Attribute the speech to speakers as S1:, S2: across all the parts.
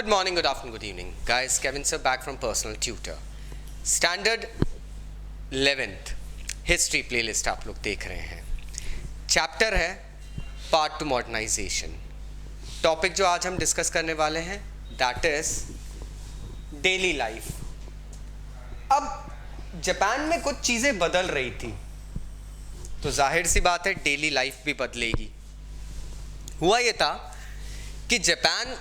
S1: Good morning, good afternoon, good evening. Guys, Kevin sir back from Personal Tutor. Standard 11th history playlist आप लोग देख रहे हैं. Chapter है पार्ट टू मॉडर्नाइजेशन. टॉपिक जो आज हम डिस्कस करने वाले हैं दैट इज डेली लाइफ. अब जापान में कुछ चीज़ें बदल रही थी तो जाहिर सी बात है डेली लाइफ भी बदलेगी. हुआ ये था कि जापान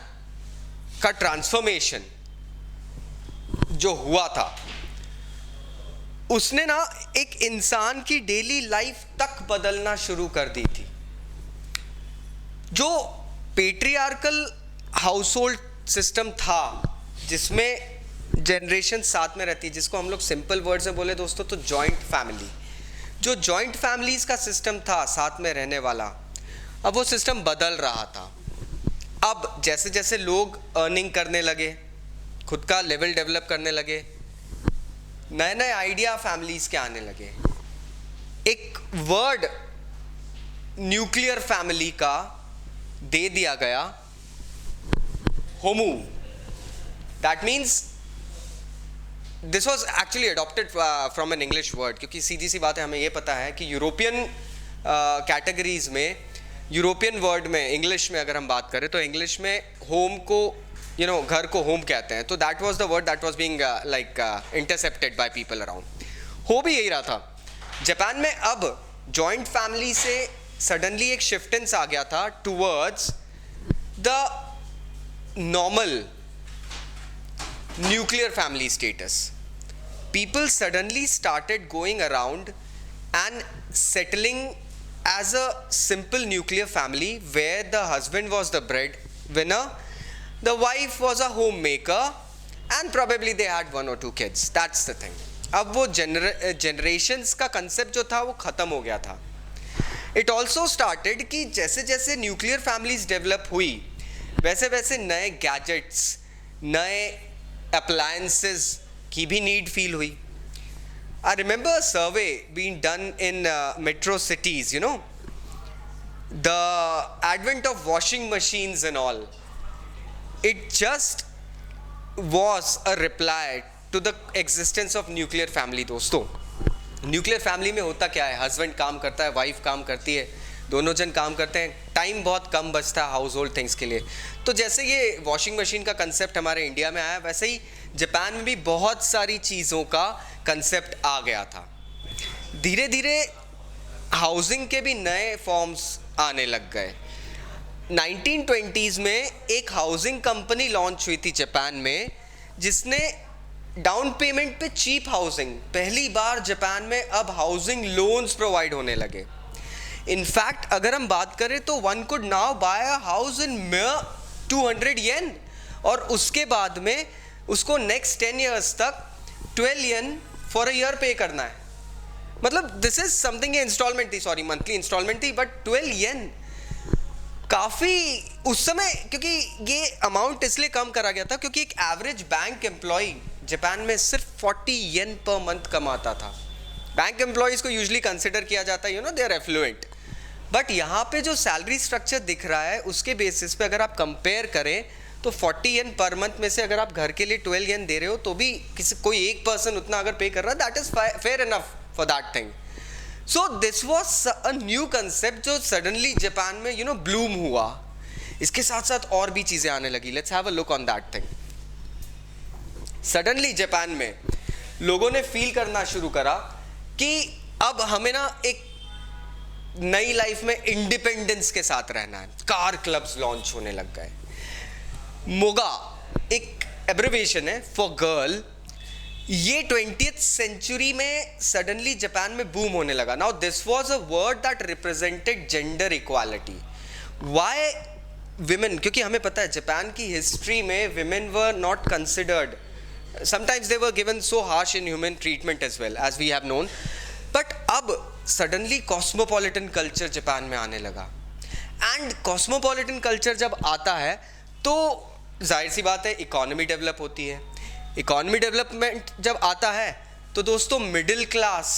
S1: का ट्रांसफॉर्मेशन जो हुआ था उसने ना एक इंसान की डेली लाइफ तक बदलना शुरू कर दी थी. जो पेट्रियार्कल हाउस होल्ड सिस्टम था जिसमें जनरेशन साथ में रहती है, जिसको हम लोग सिंपल वर्ड से बोले दोस्तों तो जॉइंट फैमिली. जो जॉइंट फैमिलीज का सिस्टम था साथ में रहने वाला, अब वो सिस्टम बदल रहा था. अब जैसे जैसे लोग अर्निंग करने लगे, खुद का लेवल डेवलप करने लगे, नए नए आइडिया फैमिलीज के आने लगे. एक वर्ड न्यूक्लियर फैमिली का दे दिया गया, homo. That means this was actually adopted from an English word, क्योंकि सीधी सी बात है, हमें ये पता है कि यूरोपियन कैटेगरीज में, यूरोपियन वर्ड में, इंग्लिश में अगर हम बात करें तो इंग्लिश में होम को घर को होम कहते हैं. तो that was the word that was being like intercepted by people around. हो भी यही रहा था. जापान में अब जॉइंट फैमिली से सडनली एक शिफ्टेंस आ गया था towards the normal nuclear family status. People suddenly started going around and settling as a simple nuclear family where the husband was the breadwinner, the wife was a homemaker, and probably they had one or two kids. That's the thing. अब वो generations का concept जो था वो ख़त्म हो गया था. It also started कि जैसे जैसे nuclear families develop हुई वैसे वैसे नए gadgets, नए appliances की भी need feel हुई. I remember a survey being done in metro cities, the advent of washing machines and all. It just was a reply to the existence of nuclear family. दोस्तों, nuclear family में होता क्या है? Husband काम करता है, wife काम करती है, दोनों जन काम करते हैं, टाइम बहुत कम बचता है हाउस होल्ड थिंग्स के लिए. तो जैसे ये वॉशिंग मशीन का कंसेप्ट हमारे इंडिया में आया, वैसे ही जापान में भी बहुत सारी चीज़ों का कंसेप्ट आ गया था. धीरे धीरे हाउसिंग के भी नए फॉर्म्स आने लग गए. 1920s में एक हाउसिंग कंपनी लॉन्च हुई थी जापान में, जिसने डाउन पेमेंट पे चीप हाउसिंग, पहली बार जापान में अब हाउसिंग लोन्स प्रोवाइड होने लगे. इनफैक्ट अगर हम बात करें तो one could now buy a house in mere 200 yen, और उसके बाद में उसको नेक्स्ट 10 years तक 12 येन फॉर अ ईयर पे करना है. मतलब दिस इज समथिंग, ये इंस्टॉलमेंट थी, सॉरी मंथली इंस्टॉलमेंट थी, बट 12 येन काफ़ी उस समय, क्योंकि ये अमाउंट इसलिए कम करा गया था क्योंकि एक एवरेज बैंक एम्प्लॉय जापान में सिर्फ 40 येन पर मंथ कमाता था. बैंक एम्प्लॉयज़ को यूजली कंसिडर किया जाता है, दे आर एफ्लुएंट. बट यहाँ पे जो सैलरी स्ट्रक्चर दिख रहा है उसके बेसिस पे अगर आप कंपेयर करें तो 40 येन पर मंथ में से अगर आप घर के लिए 12 येन दे रहे हो तो भी कोई एक पर्सन उतना अगर पे कर रहा है, that is fair enough for that thing. So this was a new concept जो सडनली जापान में ब्लूम हुआ. इसके साथ साथ और भी चीज़ें आने लगी. Let's have a look on that thing. Suddenly Japan में लोगों ने फील करना शुरू करा कि अब हमें ना एक नई लाइफ में इंडिपेंडेंस के साथ रहना है. कार क्लब्स लॉन्च होने लग गए. मोगा एक एब्रिविएशन है फॉर गर्ल. ये 20th सेंचुरी में सडनली जापान में बूम होने लगा. Now this was a word that represented gender equality. Why women? क्योंकि हमें पता है जापान की हिस्ट्री में women were not considered. Sometimes they were given so harsh inhuman treatment as well as we have known. But अब suddenly cosmopolitan culture Japan में आने लगा. एंड कॉस्मोपॉलिटन कल्चर जब आता है तो जाहिर सी बात है इकोनॉमी डेवलप होती है. इकोनॉमी डेवलपमेंट जब आता है तो दोस्तों मिडिल क्लास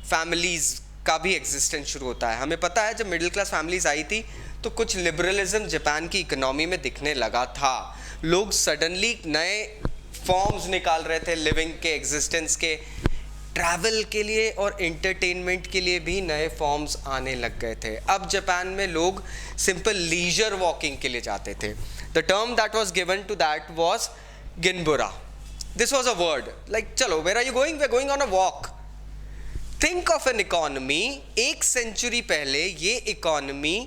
S1: फैमिलीज़ का भी एग्जिस्टेंस शुरू होता है. हमें पता है जब मिडिल क्लास फैमिलीज आई थी तो कुछ लिबरलिज्म जापान की इकोनॉमी में दिखने लगा था. लोग सडनली नए फॉर्म्स निकाल रहे थे लिविंग के, एग्जिस्टेंस के, ट्रैवल के लिए और एंटरटेनमेंट के लिए भी नए फॉर्म्स आने लग गए थे. अब जापान में लोग सिंपल लीजर वॉकिंग के लिए जाते थे. The term that was given to that was ginbura. This was a word like चलो where are you going, we are going on a walk. Think of an economy, एक century पहले ये economy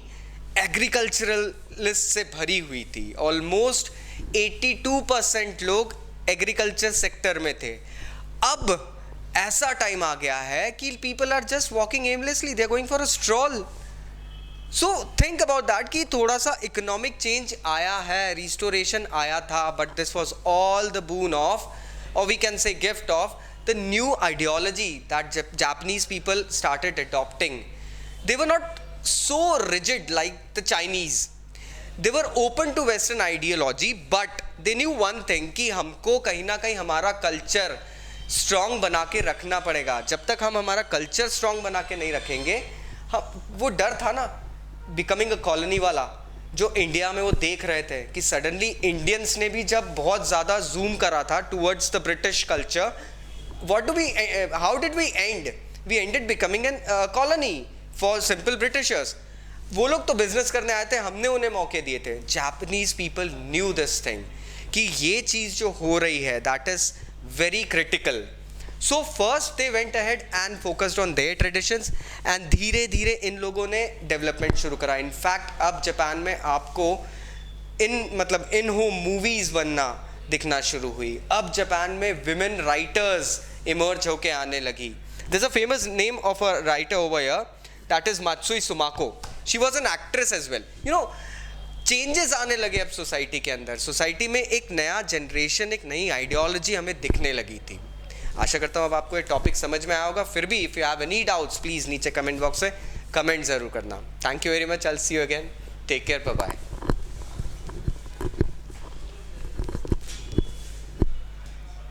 S1: agriculturalist से भरी हुई थी. Almost 82% लोग agriculture sector में थे. अब ऐसा टाइम आ गया है कि people are just walking aimlessly, they are going for a stroll. So think about that कि थोड़ा सा इकोनॉमिक चेंज आया है, रिस्टोरेशन आया था, but this was all the boon of, और we can say gift of, the new ideology that Japanese people started adopting. They were not so rigid like the Chinese. They were open to Western ideology, but they knew one thing कि हमको कहीं ना कहीं हमारा culture strong बना के रखना पड़ेगा. जब तक हम हमारा कल्चर स्ट्रॉन्ग बना के नहीं रखेंगे, वो डर था ना बिकमिंग अ कॉलोनी वाला, जो इंडिया में वो देख रहे थे कि सडनली इंडियंस ने भी जब बहुत ज़्यादा जूम करा था towards the British culture, how did we end? We ended becoming a colony for simple Britishers. वो लोग तो बिजनेस करने आए थे, हमने उन्हें मौके दिए थे. Japanese people knew this thing कि ये चीज़ जो हो रही है that is very critical. So first they went ahead and focused on their traditions and धीरे धीरे इन लोगों ने डेवलपमेंट शुरू करा. In fact अब जापान में आपको इन होम मूवीज़ बनना दिखना शुरू हुई. अब जापान में विमेन राइटर्स इमर्ज होके आने लगी. There is a famous name of a writer over here, that is Matsui Sumako. She was an actress as well. You know, changes आने लगे अब सोसाइटी के अंदर. सोसाइटी में एक नया जनरेशन, एक नई आइडियोलॉजी हमें दिखने लगी थी. आशा करता हूँ अब आपको ये टॉपिक समझ में आया होगा. फिर भी if you have any doubts please नीचे कमेंट बॉक्स में कमेंट ज़रूर करना. Thank you very much. I will see you again. Take care. Bye bye.